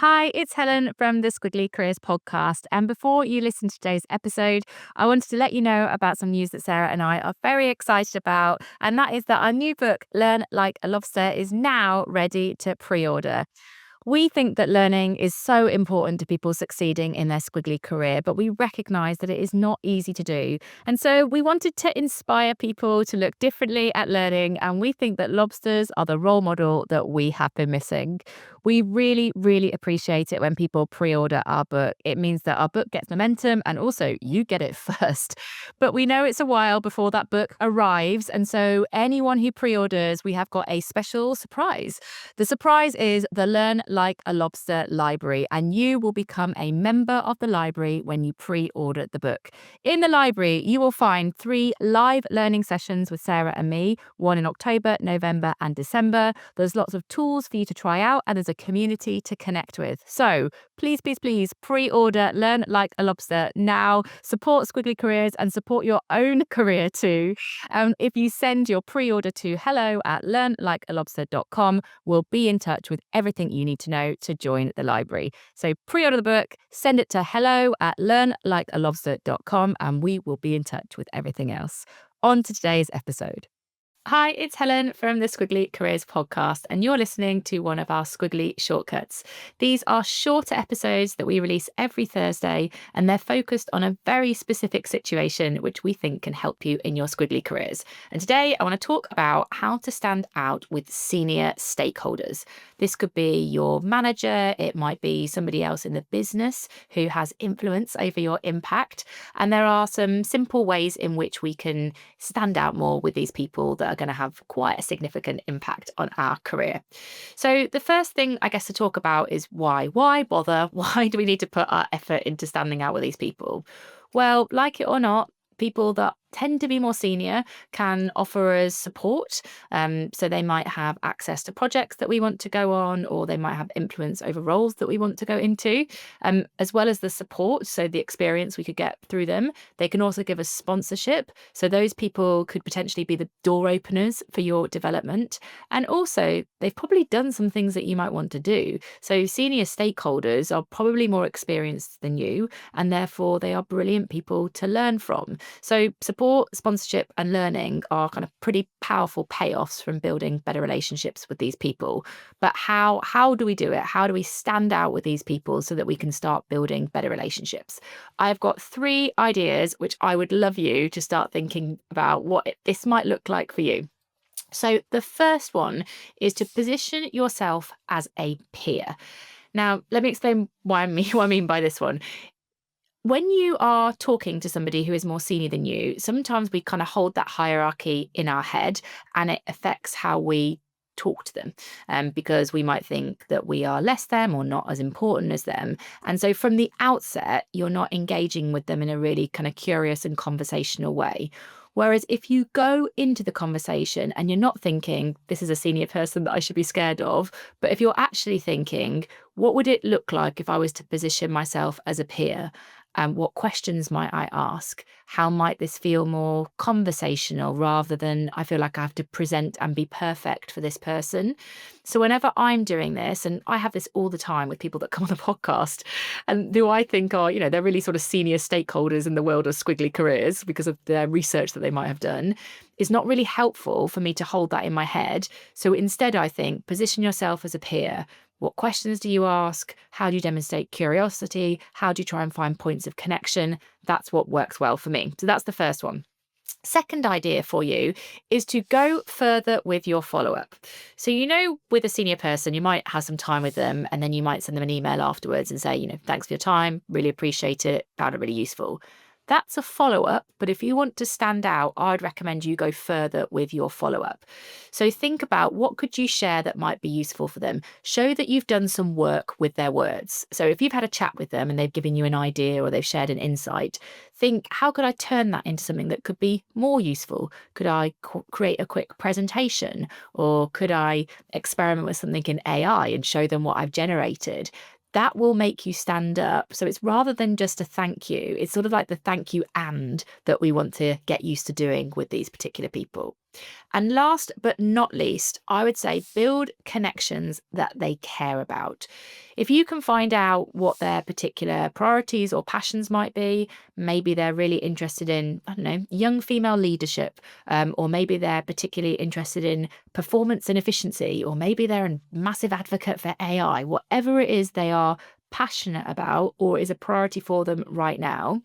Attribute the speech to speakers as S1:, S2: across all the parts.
S1: Hi, it's Helen from the Squiggly Careers podcast. And before you listen to today's episode, I wanted to let you know about some news that Sarah and I are very excited about. And that is that our new book, Learn Like a Lobster, is now ready to pre order. We think that learning is so important to people succeeding in their squiggly career, but we recognize that it is not easy to do. And so we wanted to inspire people to look differently at learning, and we think that lobsters are the role model that we have been missing. We really, really appreciate it when people pre order our book. It means that our book gets momentum and also you get it first. But we know it's a while before that book arrives. And so anyone who pre orders, we have got a special surprise. The surprise is the Learn Like a Lobster library, and you will become a member of the library when you pre-order the book. In the library, you will find 3 live learning sessions with Sarah and me, one in October, November, and December. There's lots of tools for you to try out, and there's a community to connect with. So please, please, please pre-order Learn Like a Lobster now. Support Squiggly Careers and support your own career too. If you send your pre-order to hello@learnlikealobster.com, we'll be in touch with everything you need to know to join the library. So pre-order the book, send it to hello@learnlikealobster.com, and we will be in touch with everything else. On to today's episode. Hi, it's Helen from the Squiggly Careers podcast, and you're listening to one of our Squiggly shortcuts. These are shorter episodes that we release every Thursday, and they're focused on a very specific situation which we think can help you in your squiggly careers. And today I want to talk about how to stand out with senior stakeholders. This could be your manager, it might be somebody else in the business who has influence over your impact. And there are some simple ways in which we can stand out more with these people that are going to have quite a significant impact on our career. So the first thing I guess to talk about is why. Why bother? Why do we need to put our effort into standing out with these people? Well, like it or not, people that tend to be more senior can offer us support. So they might have access to projects that we want to go on, or they might have influence over roles that we want to go into, as well as the support. So the experience we could get through them. They can also give us sponsorship. So those people could potentially be the door openers for your development. And also, they've probably done some things that you might want to do. So senior stakeholders are probably more experienced than you, and therefore they are brilliant people to learn from. So support, sponsorship, and learning are kind of pretty powerful payoffs from building better relationships with these people. But how do we do it? How do we stand out with these people so that we can start building better relationships? I've got 3 ideas which I would love you to start thinking about what this might look like for you. So the first one is to position yourself as a peer. Now, let me explain what I mean by this one. When you are talking to somebody who is more senior than you, sometimes we kind of hold that hierarchy in our head, and it affects how we talk to them, because we might think that we are less them or not as important as them. And so from the outset, you're not engaging with them in a really kind of curious and conversational way. Whereas if you go into the conversation and you're not thinking, this is a senior person that I should be scared of, but if you're actually thinking, what would it look like if I was to position myself as a peer? What questions might I ask? How might this feel more conversational rather than I feel like I have to present and be perfect for this person? So whenever I'm doing this, and I have this all the time with people that come on the podcast and who I think are, they're really sort of senior stakeholders in the world of squiggly careers because of their research that they might have done, it's not really helpful for me to hold that in my head. So instead, I think position yourself as a peer. What questions do you ask? How do you demonstrate curiosity? How do you try and find points of connection? That's what works well for me. So that's the first one. Second idea for you is to go further with your follow-up. So, with a senior person, you might have some time with them and then you might send them an email afterwards and say, thanks for your time, really appreciate it, found it really useful. That's a follow-up, but if you want to stand out, I'd recommend you go further with your follow-up. So think about what could you share that might be useful for them. Show that you've done some work with their words. So if you've had a chat with them and they've given you an idea or they've shared an insight, think, how could I turn that into something that could be more useful? Could I create a quick presentation? Or could I experiment with something in AI and show them what I've generated? That will make you stand up. So it's rather than just a thank you, it's sort of like the thank you and that we want to get used to doing with these particular people. And last but not least, I would say build connections that they care about. If you can find out what their particular priorities or passions might be, maybe they're really interested in, I don't know, young female leadership, or maybe they're particularly interested in performance and efficiency, or maybe they're a massive advocate for AI, whatever it is they are passionate about or is a priority for them right now.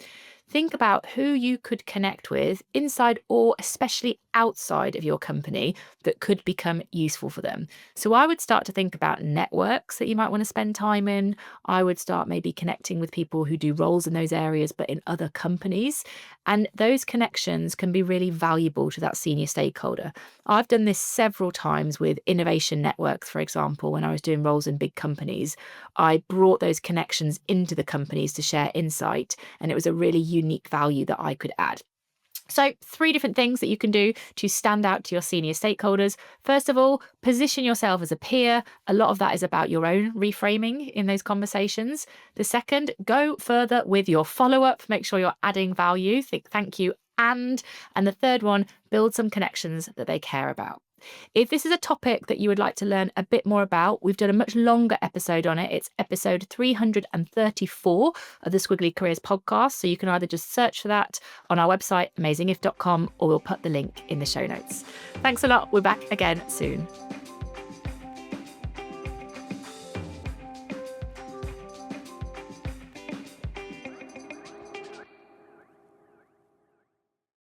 S1: Think about who you could connect with inside or especially outside of your company that could become useful for them. So I would start to think about networks that you might want to spend time in. I would start maybe connecting with people who do roles in those areas, but in other companies. And those connections can be really valuable to that senior stakeholder. I've done this several times with innovation networks, for example, when I was doing roles in big companies. I brought those connections into the companies to share insight, and it was a really unique value that I could add. So, three different things that you can do to stand out to your senior stakeholders. First of all, position yourself as a peer. A lot of that is about your own reframing in those conversations. The second, go further with your follow up. Make sure you're adding value. Think thank you. And the third one, build some connections that they care about. If this is a topic that you would like to learn a bit more about, we've done a much longer episode on it. It's episode 334 of the Squiggly Careers podcast. So you can either just search for that on our website, amazingif.com, or we'll put the link in the show notes. Thanks a lot. We're back again soon.